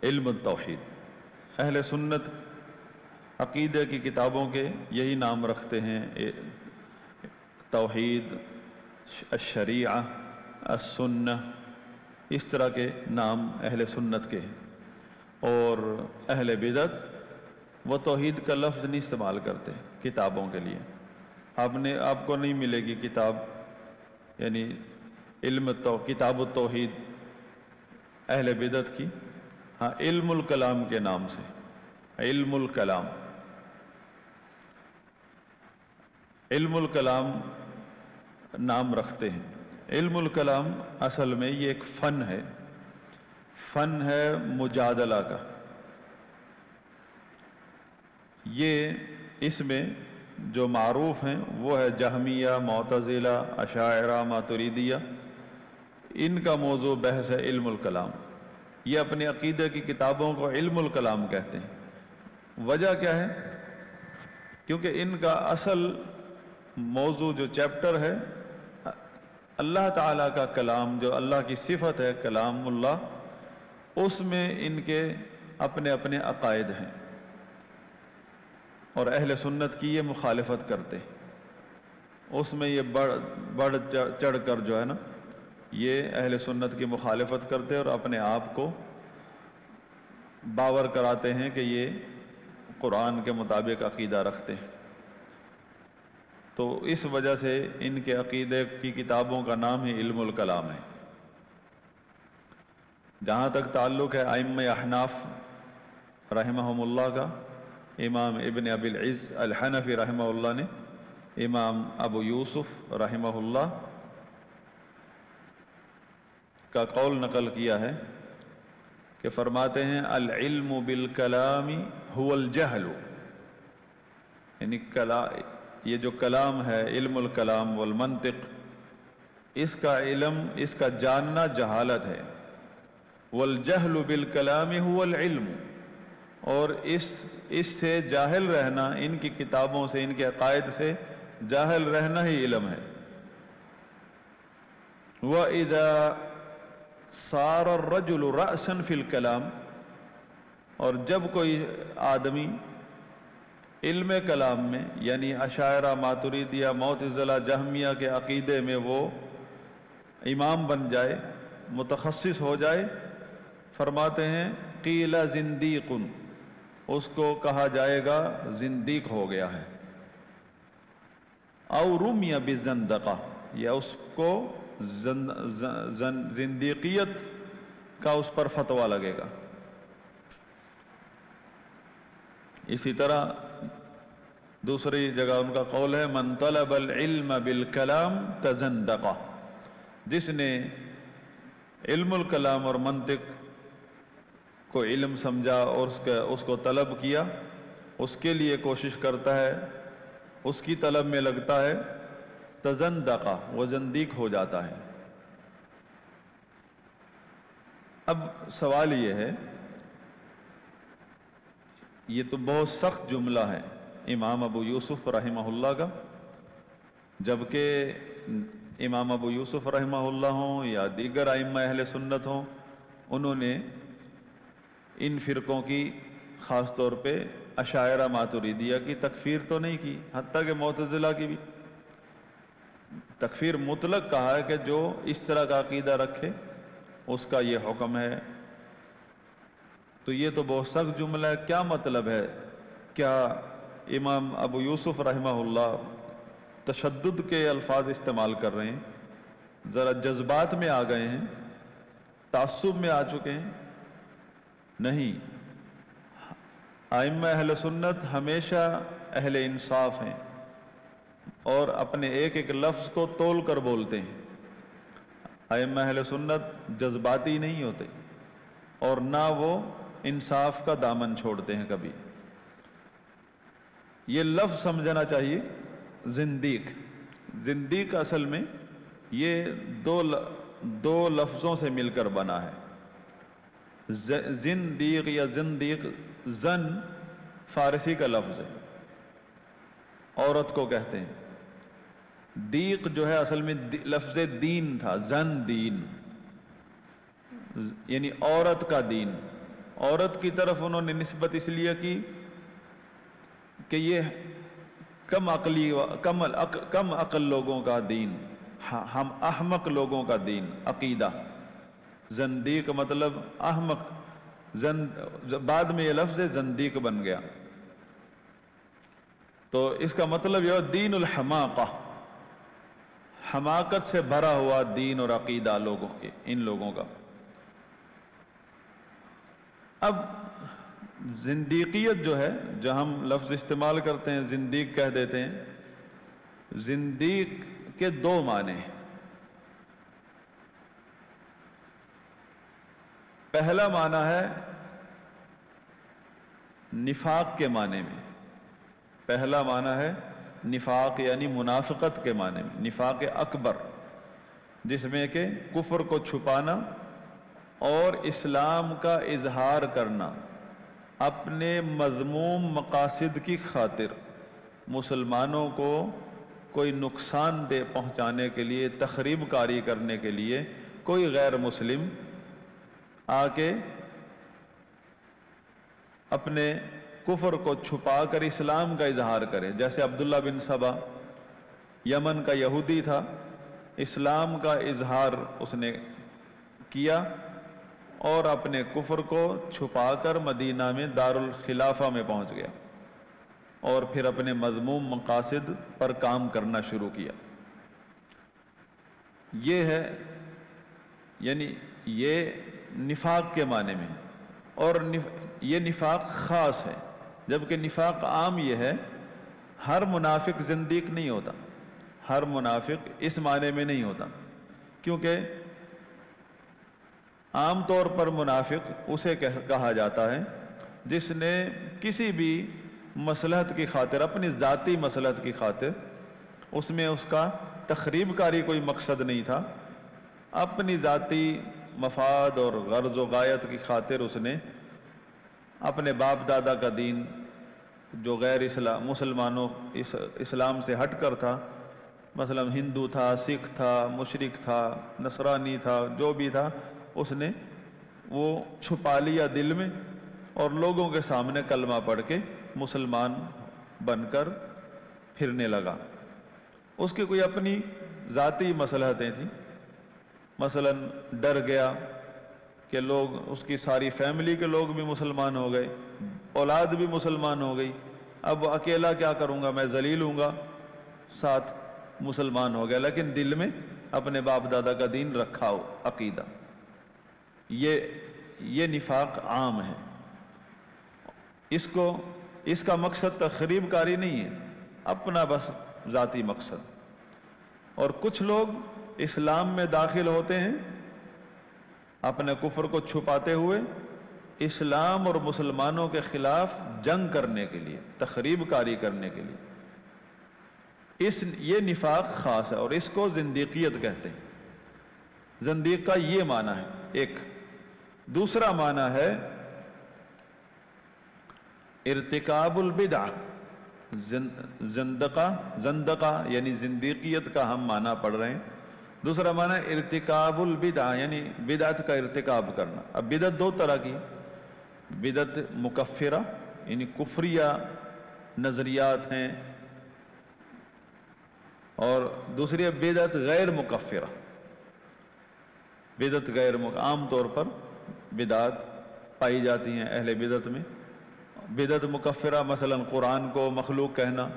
علم التوحید۔ اہل سنت عقیدہ کی کتابوں کے یہی نام رکھتے ہیں، توحید، الشریعہ، السنہ، اس طرح کے نام اہل سنت کے ہیں۔ اور اہل بدعت وہ توحید کا لفظ نہیں استعمال کرتے کتابوں کے لیے۔ آپ کو نہیں ملے گی کتاب، یعنی کتاب التوحید اہل بدعت کی، ہاں علم الکلام کے نام سے، علم الکلام، علم الکلام نام رکھتے ہیں۔ علم الکلام اصل میں یہ ایک فن ہے، فن ہے مجادلہ کا۔ یہ اس میں جو معروف ہیں وہ ہے جہمیہ، معتزلہ، اشاعرہ، ماتریدیہ، ان کا موضوع بحث ہے علم الکلام۔ یہ اپنے عقیدہ کی کتابوں کو علم الکلام کہتے ہیں۔ وجہ کیا ہے؟ کیونکہ ان کا اصل موضوع جو چیپٹر ہے اللہ تعالیٰ کا کلام، جو اللہ کی صفت ہے کلام اللہ، اس میں ان کے اپنے اپنے عقائد ہیں، اور اہل سنت کی یہ مخالفت کرتے، اس میں یہ بڑھ چڑھ کر جو ہے نا، یہ اہل سنت کی مخالفت کرتے اور اپنے آپ کو باور کراتے ہیں کہ یہ قرآن کے مطابق عقیدہ رکھتے ہیں۔ تو اس وجہ سے ان کے عقیدے کی کتابوں کا نام ہی علم الکلام ہے۔ جہاں تک تعلق ہے ائمہ احناف رحمہم اللہ کا، امام ابن ابی العز الحنفی رحمہ اللہ نے امام ابو یوسف رحمہ اللہ کا قول نقل کیا ہے کہ فرماتے ہیں العلم بالکلام هو الجہل، یعنی یہ جو کلام ہے، علم الکلام والمنطق، اس کا علم، اس کا جاننا جہالت ہے۔ والجہل بالکلام هو العلم، اور اس سے جاہل رہنا، ان کی کتابوں سے، ان کے عقائد سے جاہل رہنا ہی علم ہے۔ وَإِذَا صَارَ الرَّجُلُ رَأْسًا فِي الْكَلَامِ، اور جب کوئی آدمی علم کلام میں، یعنی اشاعرہ، ماتریدیہ، معتزلہ، جہمیہ کے عقیدے میں وہ امام بن جائے، متخصص ہو جائے، فرماتے ہیں قیل زندیق، اس کو کہا جائے گا زندیق ہو گیا ہے۔ او رمی بالزندقہ، یا اس کو زندیقیت کا اس پر فتویٰ لگے گا۔ اسی طرح دوسری جگہ ان کا قول ہے من طلب العلم بالکلام تزندقہ، جس نے علم الکلام اور منطق کو علم سمجھا اور اس کو طلب کیا، اس کے لیے کوشش کرتا ہے، اس کی طلب میں لگتا ہے، تزندقہ، وہ زندیق ہو جاتا ہے۔ اب سوال یہ ہے، یہ تو بہت سخت جملہ ہے امام ابو یوسف رحمہ اللہ کا، جبکہ امام ابو یوسف رحمہ اللہ ہوں یا دیگر ائمہ اہل سنت ہوں، انہوں نے ان فرقوں کی، خاص طور پہ اشاعرہ ماتریدیہ کی تکفیر تو نہیں کی، حتیٰ کہ معتزلہ کی بھی تکفیر مطلق کہا ہے کہ جو اس طرح کا عقیدہ رکھے اس کا یہ حکم ہے۔ تو یہ تو بہت سخت جملہ ہے، کیا مطلب ہے؟ کیا امام ابو یوسف رحمہ اللہ تشدد کے الفاظ استعمال کر رہے ہیں، ذرا جذبات میں آ گئے ہیں، تعصب میں آ چکے ہیں؟ نہیں، ائمہ اہل سنت ہمیشہ اہل انصاف ہیں اور اپنے ایک ایک لفظ کو تول کر بولتے ہیں۔ ائمہ اہل سنت جذباتی نہیں ہوتے اور نہ وہ انصاف کا دامن چھوڑتے ہیں کبھی۔ یہ لفظ سمجھنا چاہیے، زندیق، زندیق اصل میں یہ دو لفظوں سے مل کر بنا ہے۔ زندیق یا زندیق، زن فارسی کا لفظ ہے، عورت کو کہتے ہیں۔ دیق جو ہے اصل میں لفظ دین تھا، زن دین، یعنی عورت کا دین، عورت کی طرف انہوں نے نسبت اس لیے کی کہ یہ کم عقل لوگوں کا دین، ہم احمق لوگوں کا دین، عقیدہ۔ زندیق مطلب احمق، بعد میں یہ لفظ زندیق بن گیا، تو اس کا مطلب یہ دین الحماقہ، حماقت سے بھرا ہوا دین اور عقیدہ ان لوگوں کا۔ اب زندیقیت جو ہے، جو ہم لفظ استعمال کرتے ہیں زندیق کہہ دیتے ہیں، زندیق کے دو معنی ہیں۔ پہلا معنی ہے نفاق کے معنی میں، پہلا معنی ہے نفاق یعنی منافقت کے معنی میں، نفاق اکبر، جس میں کہ کفر کو چھپانا اور اسلام کا اظہار کرنا، اپنے مذموم مقاصد کی خاطر مسلمانوں کو کوئی نقصان دے پہنچانے کے لیے، تخریب کاری کرنے کے لیے کوئی غیر مسلم آ کے اپنے کفر کو چھپا کر اسلام کا اظہار کرے۔ جیسے عبداللہ بن سبا یمن کا یہودی تھا، اسلام کا اظہار اس نے کیا اور اپنے کفر کو چھپا کر مدینہ میں دارالخلافہ میں پہنچ گیا اور پھر اپنے مذموم مقاصد پر کام کرنا شروع کیا۔ یہ ہے، یعنی یہ نفاق کے معنی میں، اور یہ نفاق خاص ہے، جبکہ نفاق عام یہ ہے، ہر منافق زندیق نہیں ہوتا، ہر منافق اس معنی میں نہیں ہوتا، کیونکہ عام طور پر منافق اسے کہا جاتا ہے جس نے کسی بھی مصلحت کی خاطر، اپنی ذاتی مصلحت کی خاطر، اس میں اس کا تخریب کاری کوئی مقصد نہیں تھا، اپنی ذاتی مفاد اور غرض و غایت کی خاطر اس نے اپنے باپ دادا کا دین جو غیر مسلمانوں اسلام سے ہٹ کر تھا، مثلا ہندو تھا، سکھ تھا، مشرک تھا، نصرانی تھا، جو بھی تھا، اس نے وہ چھپا لیا دل میں اور لوگوں کے سامنے کلمہ پڑھ کے مسلمان بن کر پھرنے لگا۔ اس کی کوئی اپنی ذاتی مصلحتیں تھیں، مثلا ڈر گیا کہ لوگ، اس کی ساری فیملی کے لوگ بھی مسلمان ہو گئے، اولاد بھی مسلمان ہو گئی، اب اکیلا کیا کروں گا، میں ذلیل ہوں گا، ساتھ مسلمان ہو گیا، لیکن دل میں اپنے باپ دادا کا دین رکھا ہو، عقیدہ۔ یہ نفاق عام ہے، اس کا مقصد تخریب کاری نہیں ہے، اپنا بس ذاتی مقصد۔ اور کچھ لوگ اسلام میں داخل ہوتے ہیں اپنے کفر کو چھپاتے ہوئے، اسلام اور مسلمانوں کے خلاف جنگ کرنے کے لیے، تخریب کاری کرنے کے لیے، یہ نفاق خاص ہے اور اس کو زندیقیت کہتے ہیں۔ زندیق کا یہ معنی ہے ایک۔ دوسرا معنی ہے ارتکاب البدع، زندقہ یعنی زندیقیت کا ہم معنی پڑھ رہے ہیں، دوسرا معنی ارتکاب البدع یعنی بدعت کا ارتکاب کرنا۔ اب بدعت دو طرح کی، بدعت مکفرہ یعنی کفریہ نظریات ہیں، اور دوسری بدعت غیر مکفرہ، بدعت عام طور پر بدعت پائی جاتی ہیں اہل بدعت میں۔ بدعت مکفرہ مثلا قرآن کو مخلوق کہنا،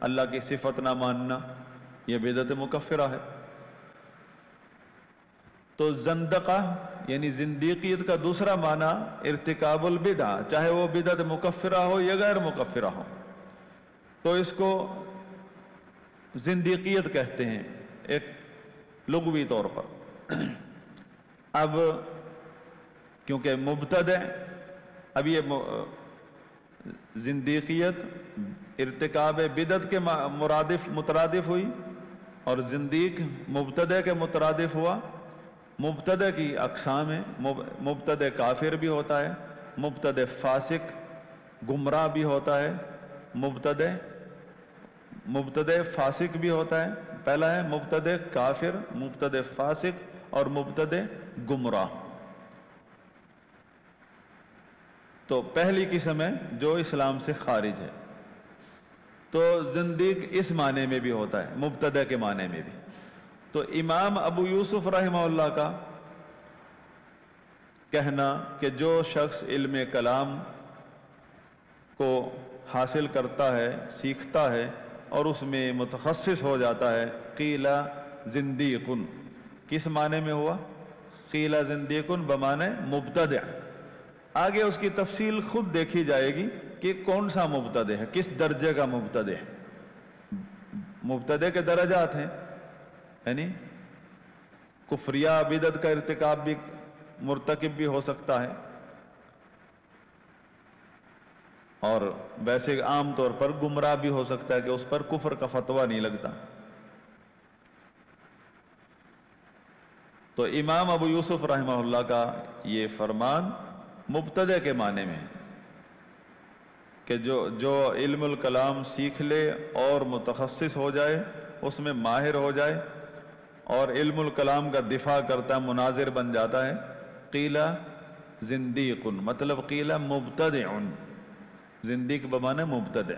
اللہ کی صفت نہ ماننا، یہ بدعت مکفرہ ہے۔ تو زندقہ یعنی زندیقیت کا دوسرا معنی ارتکاب البدع، چاہے وہ بدعت مکفرہ ہو یا غیر مکفرہ ہو، تو اس کو زندیقیت کہتے ہیں ایک لغوی طور پر۔ اب کیونکہ مبتدع، اب یہ زندیقیت ارتکاب بدعت کے مترادف ہوئی، اور زندیق مبتدع کے مترادف ہوا۔ مبتدع کی اقسام ہیں، مبتدع کافر بھی ہوتا ہے، مبتدع فاسق گمراہ بھی ہوتا ہے، مبتدع فاسق بھی ہوتا ہے۔ پہلا ہے مبتدع کافر، مبتدع فاسق اور مبتدع گمراہ۔ تو پہلی قسم ہے جو اسلام سے خارج ہے. تو زندیق اس معنی میں بھی ہوتا ہے، مبتدع کے معنی میں بھی. تو امام ابو یوسف رحمہ اللہ کا کہنا کہ جو شخص علم کلام کو حاصل کرتا ہے، سیکھتا ہے اور اس میں متخصص ہو جاتا ہے، قیل زندیق، کس معنی میں ہوا؟ قیل زندیق بمعنی مبتدع. آگے اس کی تفصیل خود دیکھی جائے گی کہ کون سا مبتدع ہے، کس درجے کا مبتدع ہے. مبتدع کے درجات ہیں، یعنی کفریہ بدعت کا ارتکاب بھی مرتکب بھی ہو سکتا ہے، اور ویسے عام طور پر گمراہ بھی ہو سکتا ہے کہ اس پر کفر کا فتویٰ نہیں لگتا. تو امام ابو یوسف رحمہ اللہ کا یہ فرمان مبتدع کے معنی میں ہے کہ جو علم الکلام سیکھ لے اور متخصص ہو جائے، اس میں ماہر ہو جائے اور علم الکلام کا دفاع کرتا ہے، مناظر بن جاتا ہے، قیل زندیق، مطلب قیل مبتدع، زندیق بمعنی مبتدع.